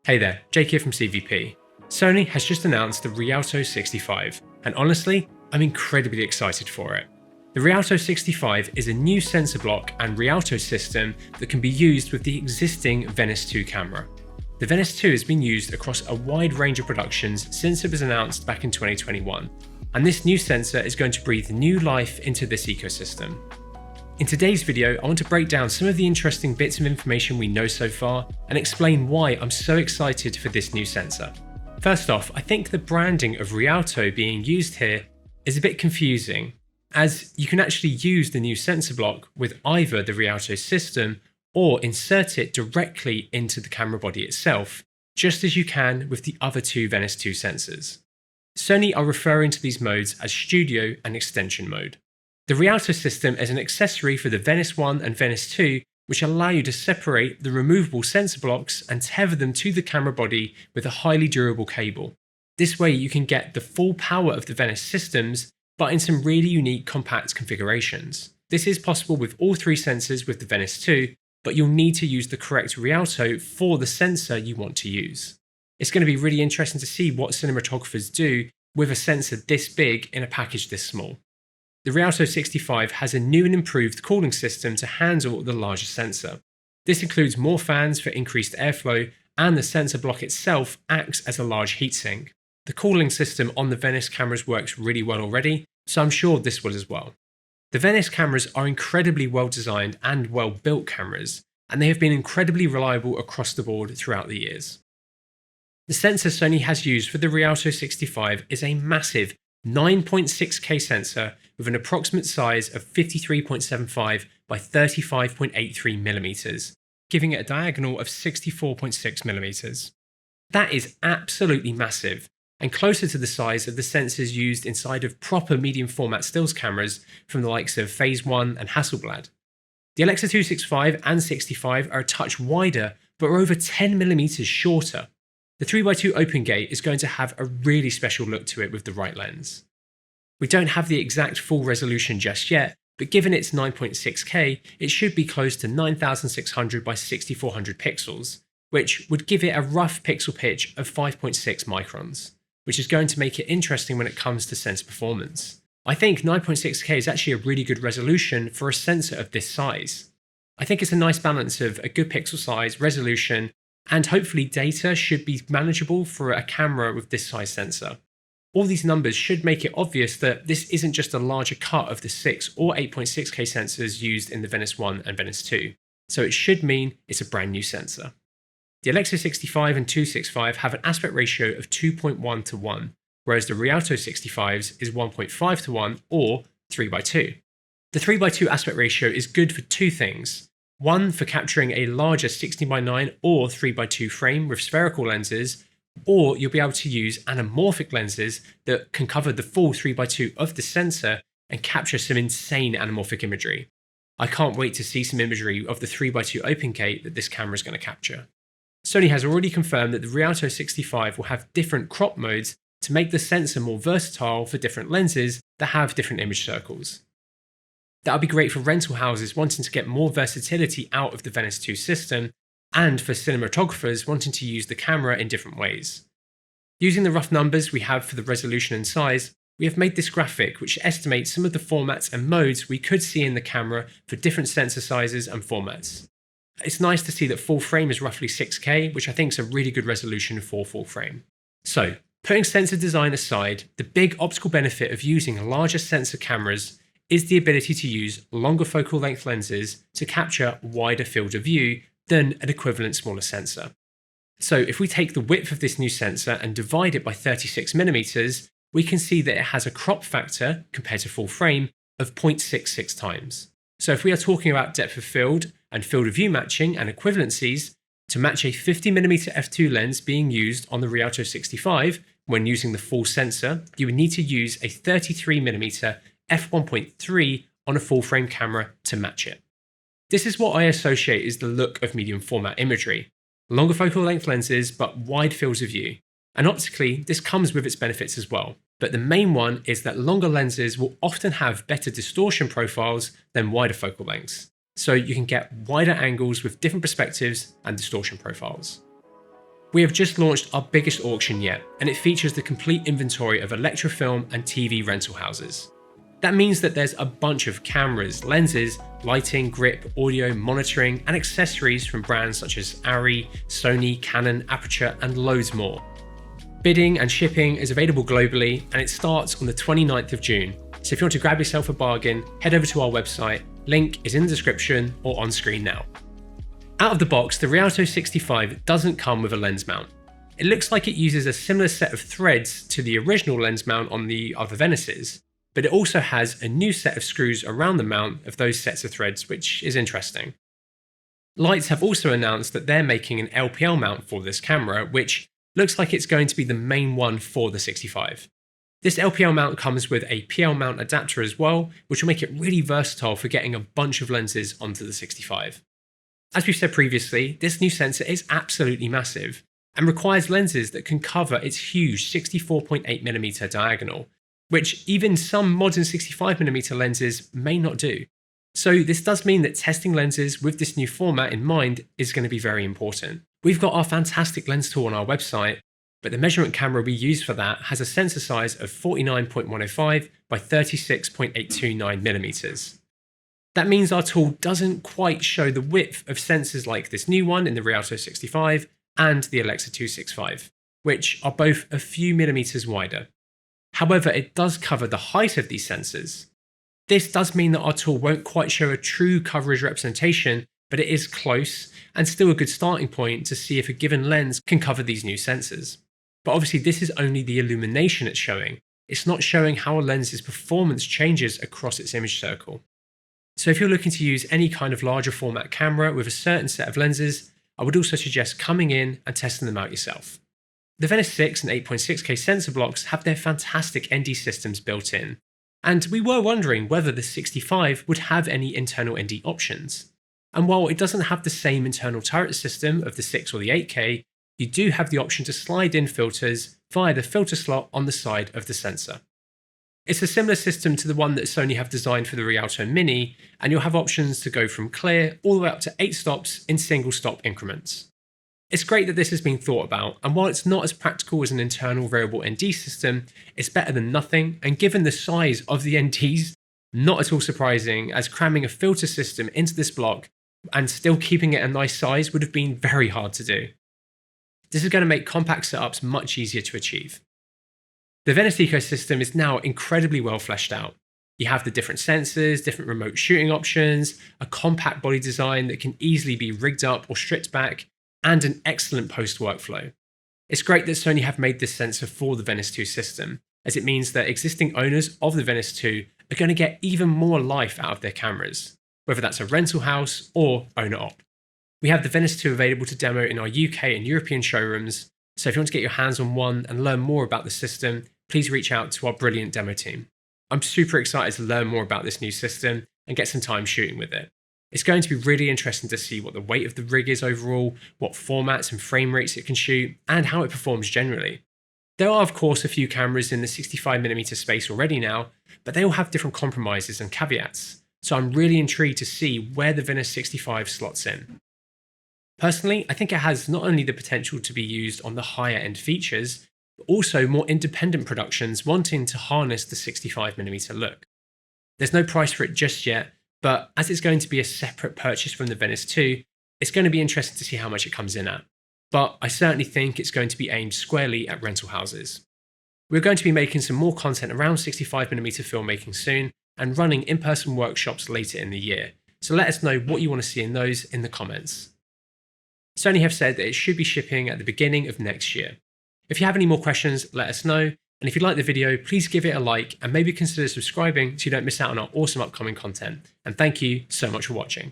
Hey there, Jake here from CVP. Sony has just announced the RIALTO 65, and honestly, I'm incredibly excited for it. The RIALTO 65 is a new sensor block and RIALTO system that can be used with the existing Venice 2 camera. The Venice 2 has been used across a wide range of productions since it was announced back in 2021, and this new sensor is going to breathe new life into this ecosystem. In today's video, I want to break down some of the interesting bits of information we know so far and explain why I'm so excited for this new sensor. First off, I think the branding of RIALTO being used here is a bit confusing, as you can actually use the new sensor block with either the RIALTO system or insert it directly into the camera body itself, just as you can with the other two Venice 2 sensors. Sony are referring to these modes as Studio and Extension mode. The RIALTO system is an accessory for the Venice 1 and Venice 2, which allow you to separate the removable sensor blocks and tether them to the camera body with a highly durable cable. This way you can get the full power of the Venice systems, but in some really unique compact configurations. This is possible with all three sensors with the Venice 2, but you'll need to use the correct RIALTO for the sensor you want to use. It's going to be really interesting to see what cinematographers do with a sensor this big in a package this small. The RIALTO 65 has a new and improved cooling system to handle the larger sensor. This includes more fans for increased airflow, and the sensor block itself acts as a large heatsink. The cooling system on the Venice cameras works really well already, so I'm sure this will as well. The Venice cameras are incredibly well designed and well built cameras, and they have been incredibly reliable across the board throughout the years. The sensor Sony has used for the RIALTO 65 is a massive 9.6K sensor with an approximate size of 53.75 by 35.83mm, giving it a diagonal of 64.6mm. That is absolutely massive, and closer to the size of the sensors used inside of proper medium format stills cameras from the likes of Phase 1 and Hasselblad. The Alexa 265 and 65 are a touch wider, but are over 10mm shorter. The 3x2 open gate is going to have a really special look to it with the right lens. We don't have the exact full resolution just yet, but given it's 9.6K, it should be close to 9600 by 6400 pixels, which would give it a rough pixel pitch of 5.6 microns, which is going to make it interesting when it comes to sensor performance. I think 9.6K is actually a really good resolution for a sensor of this size. I think it's a nice balance of a good pixel size, resolution, and hopefully data should be manageable for a camera with this size sensor. All these numbers should make it obvious that this isn't just a larger cut of the 6 or 8.6K sensors used in the Venice 1 and Venice 2, so it should mean it's a brand new sensor. The Alexa 65 and 265 have an aspect ratio of 2.1 to 1, whereas the RIALTO 65's is 1.5 to 1 or 3x2. The 3x2 aspect ratio is good for two things. One, for capturing a larger 16x9 or 3x2 frame with spherical lenses, or you'll be able to use anamorphic lenses that can cover the full 3x2 of the sensor and capture some insane anamorphic imagery. I can't wait to see some imagery of the 3x2 open gate that this camera is going to capture. Sony has already confirmed that the RIALTO 65 will have different crop modes to make the sensor more versatile for different lenses that have different image circles. That'll be great for rental houses wanting to get more versatility out of the Venice 2 system, and for cinematographers wanting to use the camera in different ways. Using the rough numbers we have for the resolution and size, we have made this graphic which estimates some of the formats and modes we could see in the camera for different sensor sizes and formats. It's nice to see that full frame is roughly 6K, which I think is a really good resolution for full frame. So, putting sensor design aside, the big optical benefit of using larger sensor cameras is the ability to use longer focal length lenses to capture a wider field of view than an equivalent smaller sensor. So if we take the width of this new sensor and divide it by 36mm, we can see that it has a crop factor, compared to full frame, of 0.66 times. So if we are talking about depth of field and field of view matching and equivalencies, to match a 50mm f2 lens being used on the RIALTO 65 when using the full sensor, you would need to use a 33mm f1.3 on a full frame camera to match it. This is what I associate as the look of medium format imagery. Longer focal length lenses, but wide fields of view. And optically, this comes with its benefits as well. But the main one is that longer lenses will often have better distortion profiles than wider focal lengths. So you can get wider angles with different perspectives and distortion profiles. We have just launched our biggest auction yet, and it features the complete inventory of Electrofilm and TV rental houses. That means that there's a bunch of cameras, lenses, lighting, grip, audio, monitoring, and accessories from brands such as Arri, Sony, Canon, Aperture, and loads more. Bidding and shipping is available globally, and it starts on the 29th of June. So if you want to grab yourself a bargain, head over to our website. Link is in the description or on screen now. Out of the box, the RIALTO 65 doesn't come with a lens mount. It looks like it uses a similar set of threads to the original lens mount on the other Venices, but it also has a new set of screws around the mount of those sets of threads, which is interesting. Lights have also announced that they're making an LPL mount for this camera, which looks like it's going to be the main one for the 65. This LPL mount comes with a PL mount adapter as well, which will make it really versatile for getting a bunch of lenses onto the 65. As we've said previously, this new sensor is absolutely massive and requires lenses that can cover its huge 64.8mm diagonal, which even some modern 65mm lenses may not do. So this does mean that testing lenses with this new format in mind is going to be very important. We've got our fantastic lens tool on our website, but the measurement camera we use for that has a sensor size of 49.105 by 36.829mm. That means our tool doesn't quite show the width of sensors like this new one in the RIALTO 65 and the Alexa 265, which are both a few millimeters wider. However, it does cover the height of these sensors. This does mean that our tool won't quite show a true coverage representation, but it is close and still a good starting point to see if a given lens can cover these new sensors. But obviously this is only the illumination it's showing. It's not showing how a lens's performance changes across its image circle. So if you're looking to use any kind of larger format camera with a certain set of lenses, I would also suggest coming in and testing them out yourself. The Venice 6 and 8.6K sensor blocks have their fantastic ND systems built in, and we were wondering whether the 65 would have any internal ND options. And while it doesn't have the same internal turret system of the 6 or the 8K, you do have the option to slide in filters via the filter slot on the side of the sensor. It's a similar system to the one that Sony have designed for the RIALTO Mini, and you'll have options to go from clear all the way up to 8 stops in single stop increments. It's great that this has been thought about, and while it's not as practical as an internal variable ND system, it's better than nothing, and given the size of the NDs, not at all surprising, as cramming a filter system into this block and still keeping it a nice size would have been very hard to do. This is going to make compact setups much easier to achieve. The Venice ecosystem is now incredibly well fleshed out. You have the different sensors, different remote shooting options, a compact body design that can easily be rigged up or stripped back, and an excellent post workflow. It's great that Sony have made this sensor for the Venice 2 system, as it means that existing owners of the Venice 2 are going to get even more life out of their cameras, whether that's a rental house or owner-op. We have the Venice 2 available to demo in our UK and European showrooms, so if you want to get your hands on one and learn more about the system, please reach out to our brilliant demo team. I'm super excited to learn more about this new system and get some time shooting with it. It's going to be really interesting to see what the weight of the rig is overall, what formats and frame rates it can shoot, and how it performs generally. There are of course a few cameras in the 65mm space already now, but they all have different compromises and caveats, so I'm really intrigued to see where the Venice 65 slots in. Personally, I think it has not only the potential to be used on the higher end features, but also more independent productions wanting to harness the 65mm look. There's no price for it just yet, but as it's going to be a separate purchase from the Venice 2, it's going to be interesting to see how much it comes in at. But I certainly think it's going to be aimed squarely at rental houses. We're going to be making some more content around 65mm filmmaking soon and running in-person workshops later in the year, so let us know what you want to see in those in the comments. Sony have said that it should be shipping at the beginning of next year. If you have any more questions, let us know. And if you like the video, please give it a like and maybe consider subscribing so you don't miss out on our awesome upcoming content. And thank you so much for watching.